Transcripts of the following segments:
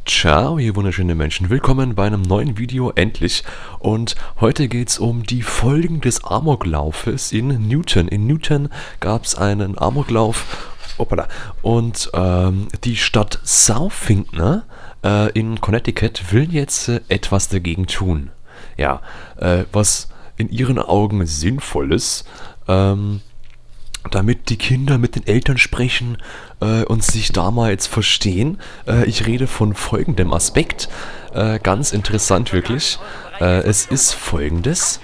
Ciao, ihr wunderschönen Menschen. Willkommen bei einem neuen Video, endlich. Und heute geht es um die Folgen des Amoklaufes in Newton. In Newton gab es einen Amoklauf. Hoppala. Und die Stadt Southington in Connecticut will jetzt etwas dagegen tun. Ja, was in ihren Augen sinnvoll ist. Damit die Kinder mit den Eltern sprechen und sich damals verstehen. Ich rede von folgendem Aspekt. Ganz interessant wirklich. Es ist folgendes.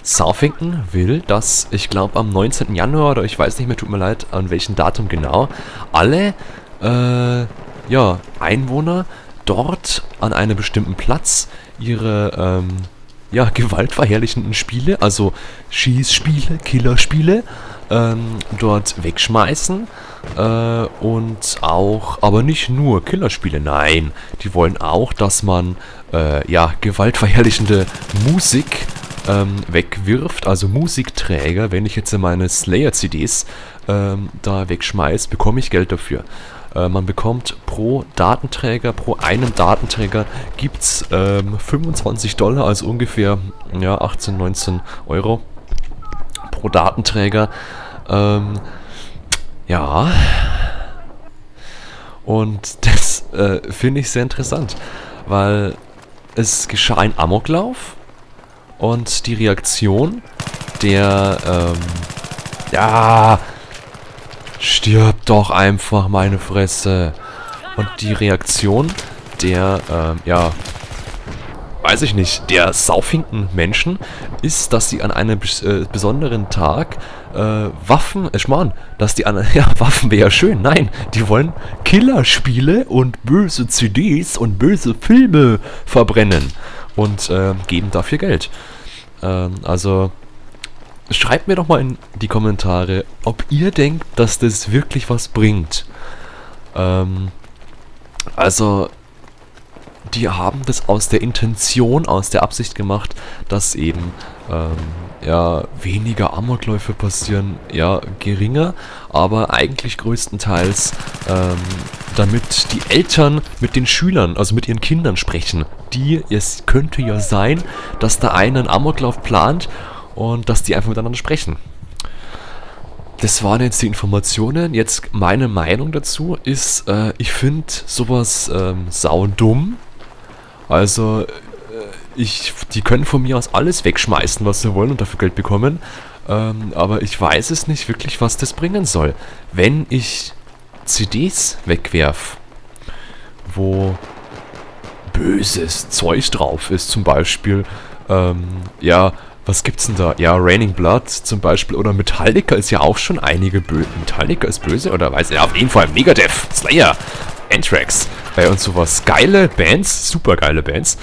Southington will, dass, ich glaube am 19. Januar, oder ich weiß nicht mehr, tut mir leid, an welchem Datum genau, alle Einwohner dort an einem bestimmten Platz ihre gewaltverherrlichenden Spiele, also Schießspiele, Killerspiele, dort wegschmeißen und auch, aber nicht nur Killerspiele, nein, die wollen auch, dass man gewaltverherrlichende Musik wegwirft, also Musikträger. Wenn ich jetzt meine Slayer-CDs da wegschmeiße, bekomme ich Geld dafür. Man bekommt pro Datenträger, pro einem Datenträger gibt es $25, also ungefähr 18, 19 Euro pro Datenträger. Und das finde ich sehr interessant, weil es geschah ein Amoklauf und die Reaktion der, stirb doch einfach, meine Fresse. Und die Reaktion der, weiß ich nicht, der Southington-Menschen ist, dass sie an einem besonderen Tag Waffen, Waffen wäre ja schön, nein, die wollen Killerspiele und böse CDs und böse Filme verbrennen und geben dafür Geld. Also schreibt mir doch mal in die Kommentare, ob ihr denkt, dass das wirklich was bringt. Die haben das aus der Intention, aus der Absicht gemacht, dass eben weniger Amokläufe passieren, geringer, aber eigentlich größtenteils damit die Eltern mit den Schülern, also mit ihren Kindern sprechen. Es könnte ja sein, dass da einer einen Amoklauf plant und dass die einfach miteinander sprechen. Das waren jetzt die Informationen. Jetzt meine Meinung dazu ist, ich finde sowas saudumm. Also, die können von mir aus alles wegschmeißen, was sie wollen und dafür Geld bekommen. Aber ich weiß es nicht wirklich, was das bringen soll. Wenn ich CDs wegwerf, wo böses Zeug drauf ist, zum Beispiel, was gibt's denn da? Ja, Raining Blood zum Beispiel, oder Metallica ist ja auch schon einige böse. Metallica ist böse, oder weiß ich, auf jeden Fall Megadeth, Slayer, Anthrax, und sowas. Geile Bands, super geile Bands,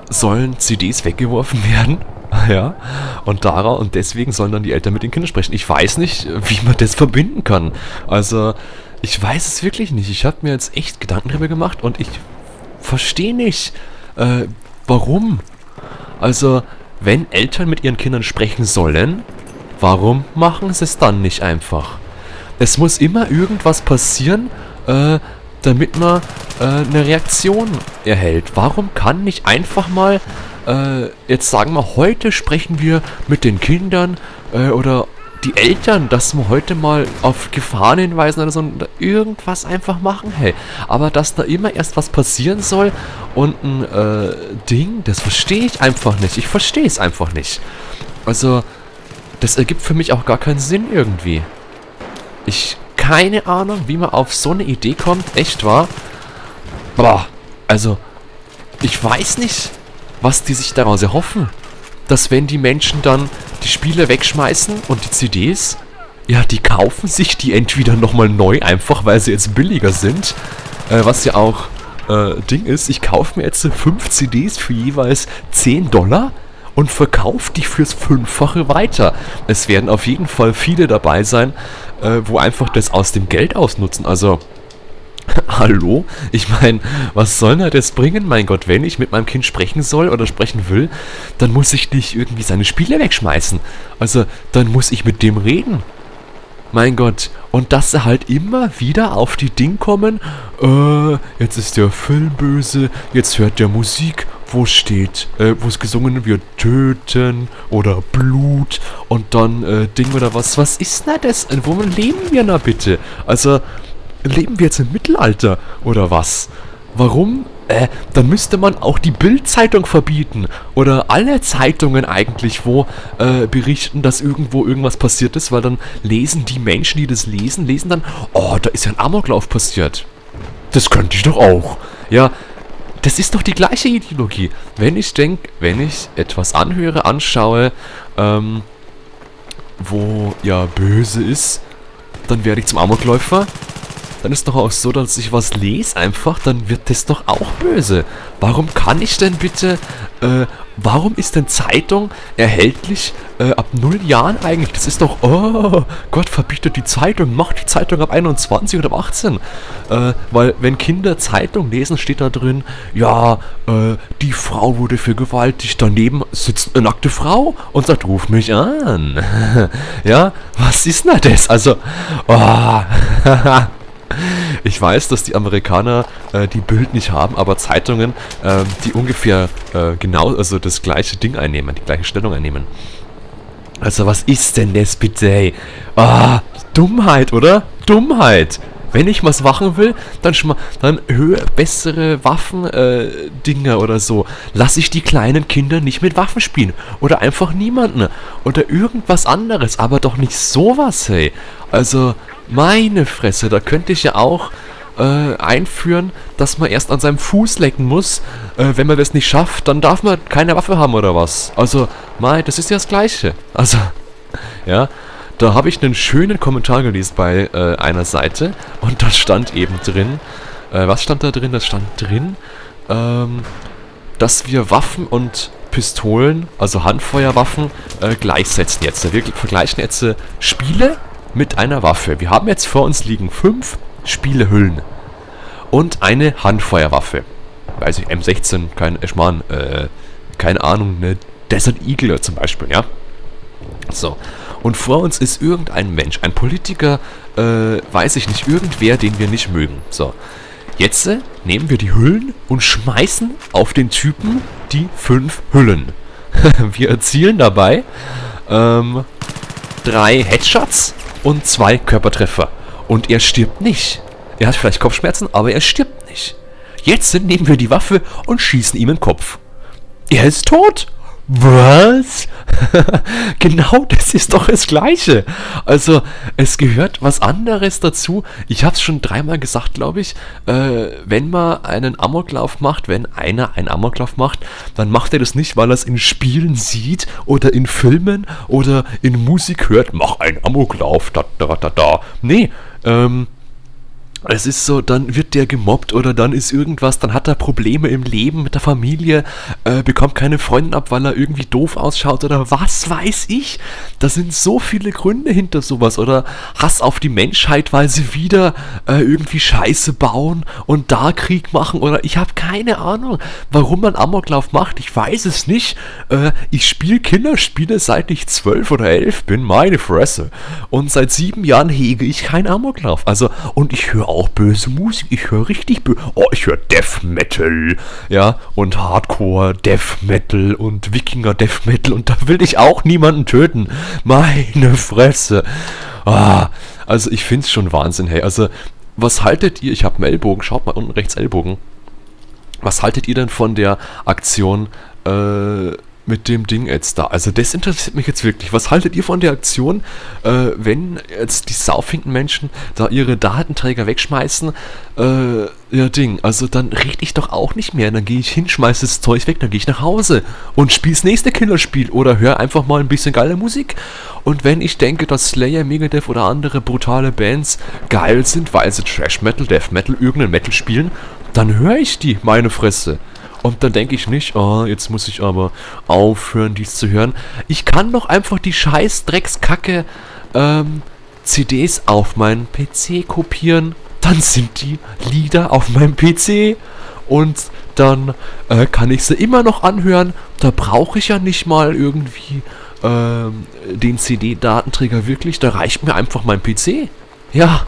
sollen CDs weggeworfen werden. Ja, und deswegen sollen dann die Eltern mit den Kindern sprechen. Ich weiß nicht, wie man das verbinden kann. Also, ich weiß es wirklich nicht. Ich habe mir jetzt echt Gedanken darüber gemacht und ich verstehe nicht, warum. Also, wenn Eltern mit ihren Kindern sprechen sollen, warum machen sie es dann nicht einfach? Es muss immer irgendwas passieren, damit man eine Reaktion erhält. Warum kann nicht einfach mal, jetzt sagen wir, heute sprechen wir mit den Kindern oder die Eltern, dass wir heute mal auf Gefahren hinweisen oder so, irgendwas einfach machen, hey. Aber dass da immer erst was passieren soll und ein Ding, das verstehe ich einfach nicht. Ich verstehe es einfach nicht. Also, das ergibt für mich auch gar keinen Sinn irgendwie. Keine Ahnung, wie man auf so eine Idee kommt, echt wahr. Boah, also, ich weiß nicht, was die sich daraus erhoffen. Dass wenn die Menschen dann die Spiele wegschmeißen und die CDs, die kaufen sich die entweder nochmal neu, einfach weil sie jetzt billiger sind, was ja auch Ding ist, ich kaufe mir jetzt 5 CDs für jeweils $10 und verkaufe die fürs 5-fache weiter. Es werden auf jeden Fall viele dabei sein, wo einfach das aus dem Geld ausnutzen, also hallo? Ich meine, was soll denn das bringen? Mein Gott, wenn ich mit meinem Kind sprechen soll oder sprechen will, dann muss ich nicht irgendwie seine Spiele wegschmeißen. Also, dann muss ich mit dem reden. Mein Gott. Und dass sie halt immer wieder auf die Ding kommen, jetzt ist der Film böse, jetzt hört der Musik, wo steht, wo es gesungen wird, töten oder Blut und dann Ding oder was. Was ist denn das? Wo leben wir da bitte? Also, leben wir jetzt im Mittelalter oder was? Warum? Dann müsste man auch die Bild-Zeitung verbieten. Oder alle Zeitungen eigentlich, wo berichten, dass irgendwo irgendwas passiert ist, weil dann lesen die Menschen, die das lesen dann, oh, da ist ja ein Amoklauf passiert. Das könnte ich doch auch. Ja, das ist doch die gleiche Ideologie. Wenn ich etwas anhöre, anschaue, wo ja böse ist, dann werde ich zum Amokläufer. Dann ist doch auch so, dass ich was lese einfach, dann wird das doch auch böse. Warum kann ich denn bitte, warum ist denn Zeitung erhältlich ab 0 Jahren eigentlich? Das ist doch, oh, Gott verbietet die Zeitung, macht die Zeitung ab 21 oder ab 18. Weil wenn Kinder Zeitung lesen, steht da drin, ja, die Frau wurde vergewaltigt, daneben sitzt eine nackte Frau und sagt, ruf mich an. Ja, was ist denn das? Also, oh, ich weiß, dass die Amerikaner die Bild nicht haben, aber Zeitungen, die ungefähr genau, also das gleiche Ding einnehmen, die gleiche Stellung einnehmen. Also was ist denn das bitte, ey? Ah, Dummheit, oder? Dummheit! Wenn ich was machen will, dann höher, bessere Waffen, Dinger oder so. Lass ich die kleinen Kinder nicht mit Waffen spielen. Oder einfach niemanden. Oder irgendwas anderes. Aber doch nicht sowas, hey. Also, meine Fresse, da könnte ich ja auch einführen, dass man erst an seinem Fuß lecken muss. Wenn man das nicht schafft, dann darf man keine Waffe haben oder was. Also, das ist ja das Gleiche. Also, ja. Da habe ich einen schönen Kommentar gelesen bei einer Seite und da stand eben drin, was stand da drin? Das stand drin, dass wir Waffen und Pistolen, also Handfeuerwaffen, gleichsetzen jetzt. Wir vergleichen jetzt Spiele mit einer Waffe. Wir haben jetzt vor uns liegen 5 Spielehüllen und eine Handfeuerwaffe. Weiß ich, M16, keine Ahnung, eine Desert Eagle zum Beispiel, ja. So. Und vor uns ist irgendein Mensch, ein Politiker, weiß ich nicht, irgendwer, den wir nicht mögen. So. Jetzt nehmen wir die Hüllen und schmeißen auf den Typen die 5 Hüllen. Wir erzielen dabei 3 Headshots und 2 Körpertreffer. Und er stirbt nicht. Er hat vielleicht Kopfschmerzen, aber er stirbt nicht. Jetzt nehmen wir die Waffe und schießen ihm in den Kopf. Er ist tot. Was? Genau, das ist doch das Gleiche. Also, es gehört was anderes dazu. Ich habe es schon 3-mal gesagt, glaube ich. Wenn man einen Amoklauf macht, wenn einer einen Amoklauf macht, dann macht er das nicht, weil er es in Spielen sieht oder in Filmen oder in Musik hört. Mach einen Amoklauf, da. Nee, es ist so, dann wird der gemobbt oder dann ist irgendwas, dann hat er Probleme im Leben mit der Familie, bekommt keine Freundin ab, weil er irgendwie doof ausschaut oder was weiß ich. Da sind so viele Gründe hinter sowas oder Hass auf die Menschheit, weil sie wieder irgendwie Scheiße bauen und da Krieg machen oder ich habe keine Ahnung, warum man Amoklauf macht. Ich weiß es nicht. Ich spiele Killerspiele, seit ich 12 oder 11 bin, meine Fresse. Und seit 7 Jahren hege ich keinen Amoklauf. Also, und ich höre auch böse Musik. Ich höre richtig ich höre Death Metal, ja, und Hardcore Death Metal und Wikinger Death Metal und da will ich auch niemanden töten. Meine Fresse. Also ich find's schon Wahnsinn, hey. Also, was haltet ihr? Ich habe einen Ellbogen, schaut mal unten rechts Ellbogen. Was haltet ihr denn von der Aktion, mit dem Ding jetzt da? Also das interessiert mich jetzt wirklich. Was haltet ihr von der Aktion, wenn jetzt die saufinken Menschen da ihre Datenträger wegschmeißen? Also dann rede ich doch auch nicht mehr. Dann gehe ich hin, schmeiße das Zeug weg, dann gehe ich nach Hause und spiele das nächste Killerspiel oder höre einfach mal ein bisschen geile Musik. Und wenn ich denke, dass Slayer, Megadeth oder andere brutale Bands geil sind, weil sie Trash Metal, Death Metal, irgendein Metal spielen, dann höre ich die, meine Fresse. Und dann denke ich nicht, jetzt muss ich aber aufhören, dies zu hören. Ich kann doch einfach die scheiß Dreckskacke CDs auf meinen PC kopieren. Dann sind die Lieder auf meinem PC. Und dann kann ich sie immer noch anhören. Da brauche ich ja nicht mal irgendwie den CD-Datenträger wirklich, da reicht mir einfach mein PC. Ja,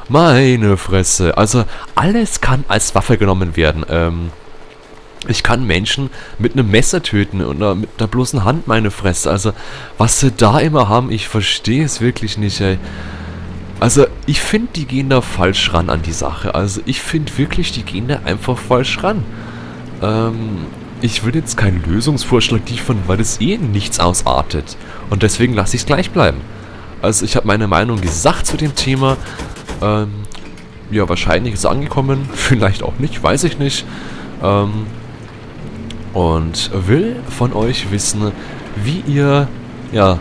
meine Fresse. Also alles kann als Waffe genommen werden. Ich kann Menschen mit einem Messer töten oder mit einer bloßen Hand, meine Fresse. Also was sie da immer haben, ich verstehe es wirklich nicht, ey. Also ich finde, die gehen da falsch ran an die Sache. Also ich finde wirklich, die gehen da einfach falsch ran. Ich will jetzt keinen Lösungsvorschlag liefern, weil es eh in nichts ausartet. Und deswegen lasse ich es gleich bleiben. Also ich habe meine Meinung gesagt zu dem Thema. Ja, wahrscheinlich ist es angekommen. Vielleicht auch nicht, weiß ich nicht. Und will von euch wissen, wie ihr, ja,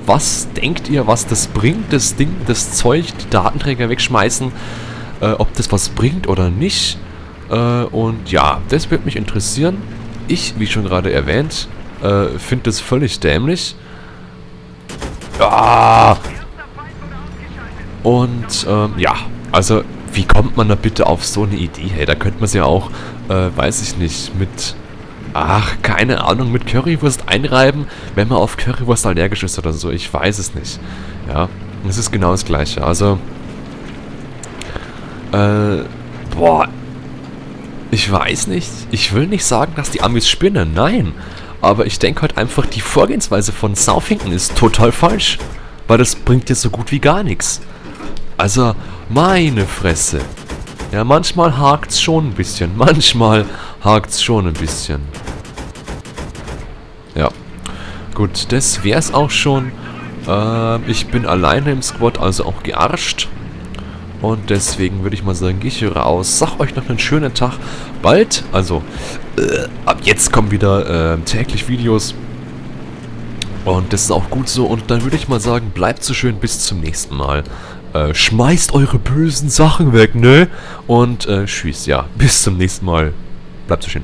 was denkt ihr, was das bringt, das Ding, das Zeug, die Datenträger wegschmeißen, ob das was bringt oder nicht. Und ja, das wird mich interessieren. Ich, wie schon gerade erwähnt, finde das völlig dämlich. Ah! Und ja, also wie kommt man da bitte auf so eine Idee? Hey, da könnte man es ja auch, weiß ich nicht, mit, ach, keine Ahnung, mit Currywurst einreiben, wenn man auf Currywurst allergisch ist oder so. Ich weiß es nicht. Ja, es ist genau das Gleiche. Also, boah, ich weiß nicht. Ich will nicht sagen, dass die Amis spinnen. Nein. Aber ich denke halt einfach, die Vorgehensweise von Saufinken ist total falsch. Weil das bringt dir so gut wie gar nichts. Also, meine Fresse. Ja, manchmal hakt's schon ein bisschen. Manchmal hakt's schon ein bisschen. Ja. Gut, das wär's auch schon. Ich bin alleine im Squad, also auch gearscht. Und deswegen würde ich mal sagen, gehe ich hier raus. Sag euch noch einen schönen Tag. Bald, also ab jetzt kommen wieder täglich Videos. Und das ist auch gut so. Und dann würde ich mal sagen, bleibt so schön bis zum nächsten Mal. Schmeißt eure bösen Sachen weg, ne? Und tschüss, ja. Bis zum nächsten Mal. Bleibt so schön.